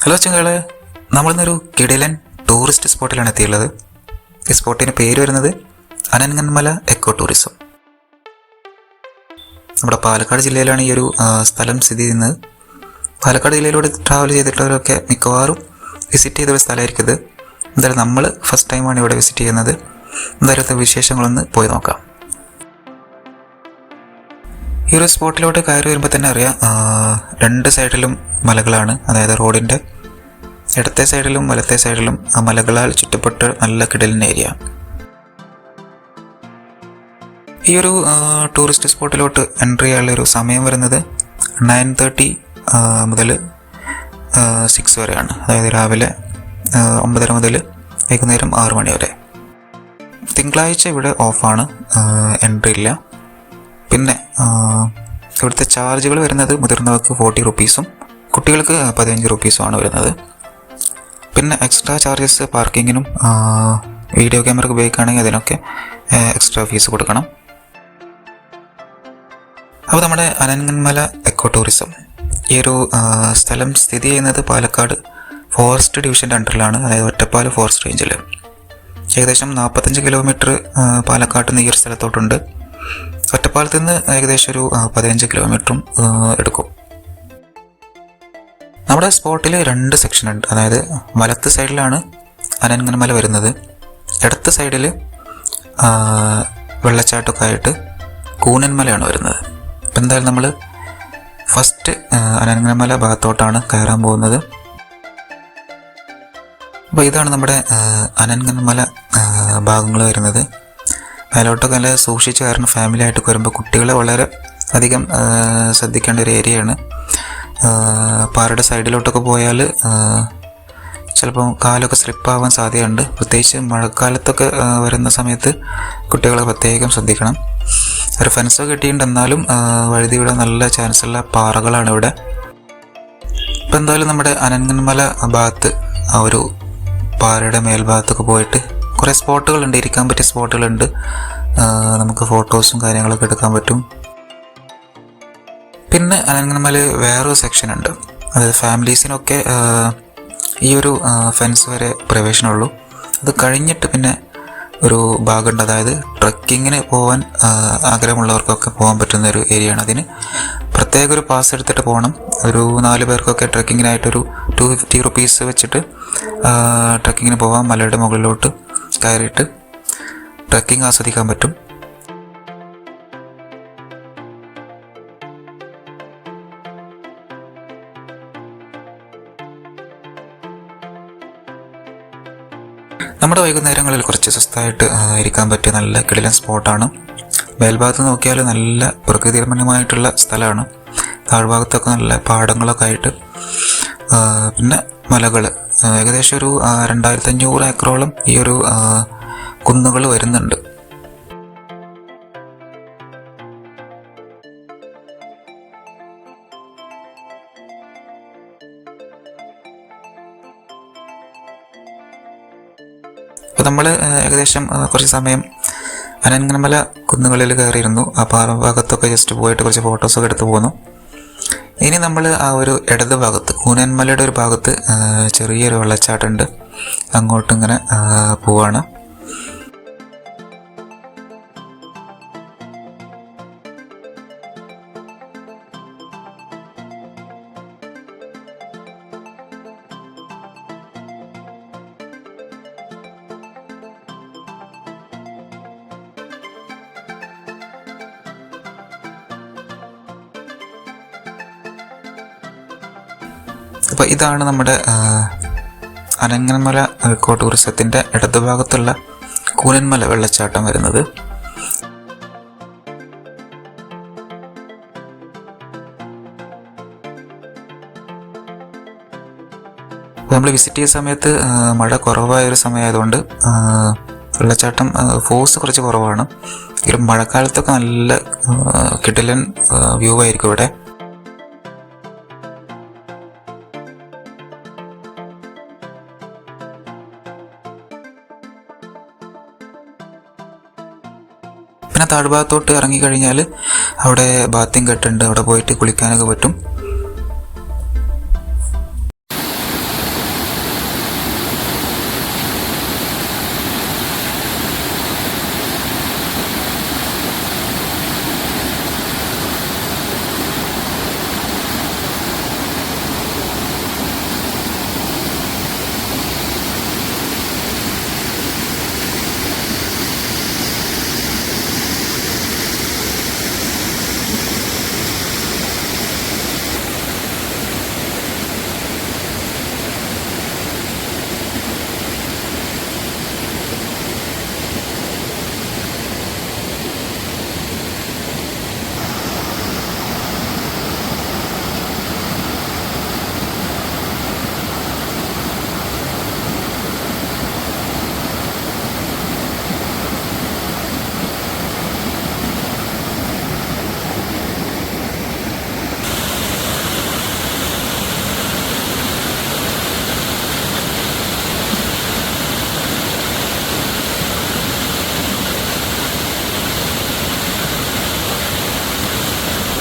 Hello ചങ്ങളെ, നമ്മളിന്നൊരു കിടിലൻ tourist സ്പോട്ടിലാണ് എത്തിയുള്ളത്. ഈ സ്പോട്ടിന് പേര് വരുന്നത് അനൻഗൻമല എക്കോ ടൂറിസം. നമ്മുടെ പാലക്കാട് ജില്ലയിലാണ് ഈ ഒരു സ്ഥലം സ്ഥിതി ചെയ്യുന്നത്. പാലക്കാട് ജില്ലയിലൂടെ ട്രാവൽ ചെയ്തിട്ടുള്ളവരൊക്കെ മിക്കവാറും വിസിറ്റ് ചെയ്തൊരു സ്ഥലമായിരിക്കും ഇത്. എന്തായാലും നമ്മൾ ഫസ്റ്റ് ടൈമാണ് ഇവിടെ വിസിറ്റ് ചെയ്യുന്നത്. എന്തായാലും വിശേഷങ്ങളൊന്ന് പോയി നോക്കാം. ഈ ഒരു സ്പോട്ടിലോട്ട് കയറി വരുമ്പോൾ തന്നെ അറിയാം, രണ്ട് സൈഡിലും മലകളാണ്. അതായത് റോഡിൻ്റെ ഇടത്തെ സൈഡിലും വലത്തെ സൈഡിലും മലകളാൽ ചുറ്റപ്പെട്ട് നല്ല കിടലിൻ ഏരിയ. ഈ ഒരു ടൂറിസ്റ്റ് സ്പോട്ടിലോട്ട് എൻട്രി ചെയ്യാനുള്ള ഒരു സമയം വരുന്നത് 9:30 മുതൽ 6 വരെയാണ്. അതായത് രാവിലെ 9:30 മുതൽ വൈകുന്നേരം 6 മണി വരെ. തിങ്കളാഴ്ച ഇവിടെ ഓഫാണ്, എൻട്രി ഇല്ല. പിന്നെ ഇവിടുത്തെ ചാർജുകൾ വരുന്നത് മുതിർന്നവർക്ക് 40 റുപ്പീസും കുട്ടികൾക്ക് 15 റുപ്പീസുമാണ് വരുന്നത്. പിന്നെ എക്സ്ട്രാ ചാർജസ് പാർക്കിങ്ങിനും വീഡിയോ ക്യാമറ ഉപയോഗിക്കുകയാണെങ്കിൽ അതിനൊക്കെ എക്സ്ട്രാ ഫീസ് കൊടുക്കണം. അപ്പോൾ നമ്മുടെ അനൻഗൻമല എക്കോ ടൂറിസം ഈ ഒരു സ്ഥലം സ്ഥിതി ചെയ്യുന്നത് പാലക്കാട് ഫോറസ്റ്റ് ഡിവിഷൻ്റെ അണ്ടറിലാണ്. അതായത് ഒറ്റപ്പാലം ഫോറസ്റ്റ് റേഞ്ചിൽ. ഏകദേശം 45 കിലോമീറ്റർ പാലക്കാട്ട് നിന്ന് ഈ ഒരു സ്ഥലത്തോട്ടുണ്ട്. ഒറ്റപ്പാലത്ത് നിന്ന് ഏകദേശം ഒരു 15 കിലോമീറ്ററും എടുക്കും. നമ്മുടെ സ്പോട്ടിൽ 2 സെക്ഷൻ ഉണ്ട്. അതായത് വലത്ത് സൈഡിലാണ് അനൻഗൻമല വരുന്നത്, ഇടത്ത് സൈഡിൽ വെള്ളച്ചാട്ടമൊക്കെ ആയിട്ട് കൂനന്മലയാണ് വരുന്നത്. അപ്പം എന്തായാലും നമ്മൾ ഫസ്റ്റ് അനൻഗൻമല ഭാഗത്തോട്ടാണ് കയറാൻ പോകുന്നത്. അപ്പോൾ ഇതാണ് നമ്മുടെ അനൻഗൻമല ഭാഗങ്ങൾ വരുന്നത്. അതിലോട്ടൊക്കെ നല്ല സൂക്ഷിച്ച് കയറുന്ന ഫാമിലി ആയിട്ടൊക്കെ വരുമ്പോൾ കുട്ടികളെ വളരെ അധികം ശ്രദ്ധിക്കേണ്ട ഒരു ഏരിയയാണ്. പാറയുടെ സൈഡിലോട്ടൊക്കെ പോയാൽ ചിലപ്പോൾ കാലൊക്കെ സ്ലിപ്പാവാൻ സാധ്യതയുണ്ട്. പ്രത്യേകിച്ച് മഴക്കാലത്തൊക്കെ വരുന്ന സമയത്ത് കുട്ടികളെ പ്രത്യേകം ശ്രദ്ധിക്കണം. ഒരു ഫെൻസോ കെട്ടിയിട്ടുണ്ട്, എന്നാലും വഴുതി വിടാൻ നല്ല ചാൻസുള്ള പാറകളാണ് ഇവിടെ. ഇപ്പം എന്തായാലും നമ്മുടെ അനൻഗൻമല ഭാഗത്ത് ആ ഒരു പാറയുടെ മേൽഭാഗത്തൊക്കെ പോയിട്ട് കുറേ സ്പോട്ടുകളുണ്ട്, ഇരിക്കാൻ പറ്റിയ സ്പോട്ടുകളുണ്ട്. നമുക്ക് ഫോട്ടോസും കാര്യങ്ങളൊക്കെ എടുക്കാൻ പറ്റും. പിന്നെ അനൻഗൻമല വേറൊരു സെക്ഷൻ ഉണ്ട്. അതായത് ഫാമിലീസിനൊക്കെ ഈ ഒരു ഫെൻസ് വരെ പ്രവേശനമുള്ളൂ. അത് കഴിഞ്ഞിട്ട് പിന്നെ ഒരു ഭാഗമുണ്ട്. അതായത് ട്രക്കിങ്ങിന് പോകാൻ ആഗ്രഹമുള്ളവർക്കൊക്കെ പോകാൻ പറ്റുന്ന ഒരു ഏരിയയാണ്. അതിന് പ്രത്യേക ഒരു പാസ് എടുത്തിട്ട് പോകണം. ഒരു 4 പേർക്കൊക്കെ ട്രക്കിങ്ങിനായിട്ടൊരു 250 റുപ്പീസ് വെച്ചിട്ട് ട്രക്കിങ്ങിന് പോകാം. മലയുടെ മുകളിലോട്ട് കയറിയിട്ട് ട്രക്കിംഗ് ആസ്വദിക്കാൻ പറ്റും. നമ്മുടെ വൈകുന്നേരങ്ങളിൽ കുറച്ച് സ്വസ്ഥമായിട്ട് ഇരിക്കാൻ പറ്റിയ നല്ല കിടിലൻ സ്പോട്ടാണ്. മേൽഭാഗത്ത് നോക്കിയാൽ നല്ല പ്രകൃതി രമണീയമായിട്ടുള്ള സ്ഥലമാണ്. താഴ്ഭാഗത്തൊക്കെ നല്ല പാടങ്ങളൊക്കെ ആയിട്ട്, പിന്നെ മലകൾ, ഏകദേശം ഒരു 2500 ഏക്കറോളം ഈ ഒരു കുന്നുകൾ വരുന്നുണ്ട്. അപ്പോൾ നമ്മൾ ഏകദേശം കുറച്ച് സമയം അനൻഗൻമല കുന്നുകളിൽ കയറിയിരുന്നു. ആ ഭാഗത്തൊക്കെ ജസ്റ്റ് പോയിട്ട് കുറച്ച് ഫോട്ടോസൊക്കെ എടുത്ത് പോന്നു. ഇനി നമ്മൾ ആ ഒരു ഇടത് ഭാഗത്ത് കൂനന്മലയുടെ ഒരു ഭാഗത്ത് ചെറിയൊരു വെള്ളച്ചാട്ടമുണ്ട്, അങ്ങോട്ട് ഇങ്ങനെ പോവാണ്. അപ്പോൾ ഇതാണ് നമ്മുടെ അനൻഗൻമല എക്കോ ടൂറിസത്തിൻ്റെ ഇടതുഭാഗത്തുള്ള കൂനന്മല വെള്ളച്ചാട്ടം വരുന്നത്. നമ്മൾ വിസിറ്റ് ചെയ്ത സമയത്ത് മഴ കുറവായൊരു സമയമായതുകൊണ്ട് വെള്ളച്ചാട്ടം ഫോഴ്സ് കുറച്ച് കുറവാണ്. ഈ മഴക്കാലത്തൊക്കെ നല്ല കിടിലൻ വ്യൂ ആയിരിക്കും ഇവിടെ. പിന്നെ താഴ്ഭാഗത്തോട്ട് ഇറങ്ങിക്കഴിഞ്ഞാൽ അവിടെ ബാത്തിങ് കെട്ടുണ്ട്, അവിടെ പോയിട്ട് കുളിക്കാനൊക്കെ പറ്റും.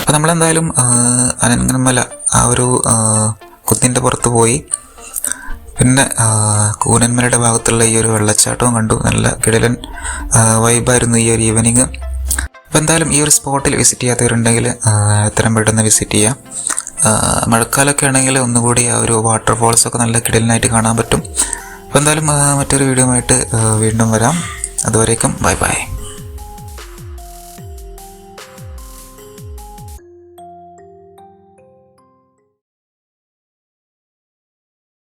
അപ്പോൾ നമ്മളെന്തായാലും അനങ്ങന്മല ആ ഒരു കുന്നിൻ്റെ പുറത്ത് പോയി. പിന്നെ കൂനന്മലയുടെ ഭാഗത്തുള്ള ഈ ഒരു വെള്ളച്ചാട്ടവും കണ്ടു. നല്ല കിടിലൻ വൈബായിരുന്നു ഈ ഒരു ഈവനിങ്. അപ്പോൾ എന്തായാലും ഈ ഒരു സ്പോട്ടിൽ വിസിറ്റ് ചെയ്യാത്തവരുണ്ടെങ്കിൽ എത്രയും പെട്ടെന്ന് വിസിറ്റ് ചെയ്യാം. മഴക്കാലമൊക്കെ ആണെങ്കിൽ ഒന്നുകൂടി ആ ഒരു വാട്ടർഫോൾസൊക്കെ നല്ല കിടിലനായിട്ട് കാണാൻ പറ്റും. അപ്പോൾ എന്തായാലും മറ്റൊരു വീഡിയോ ആയിട്ട് വീണ്ടും വരാം. അതുവരേക്കും ബൈ ബൈ.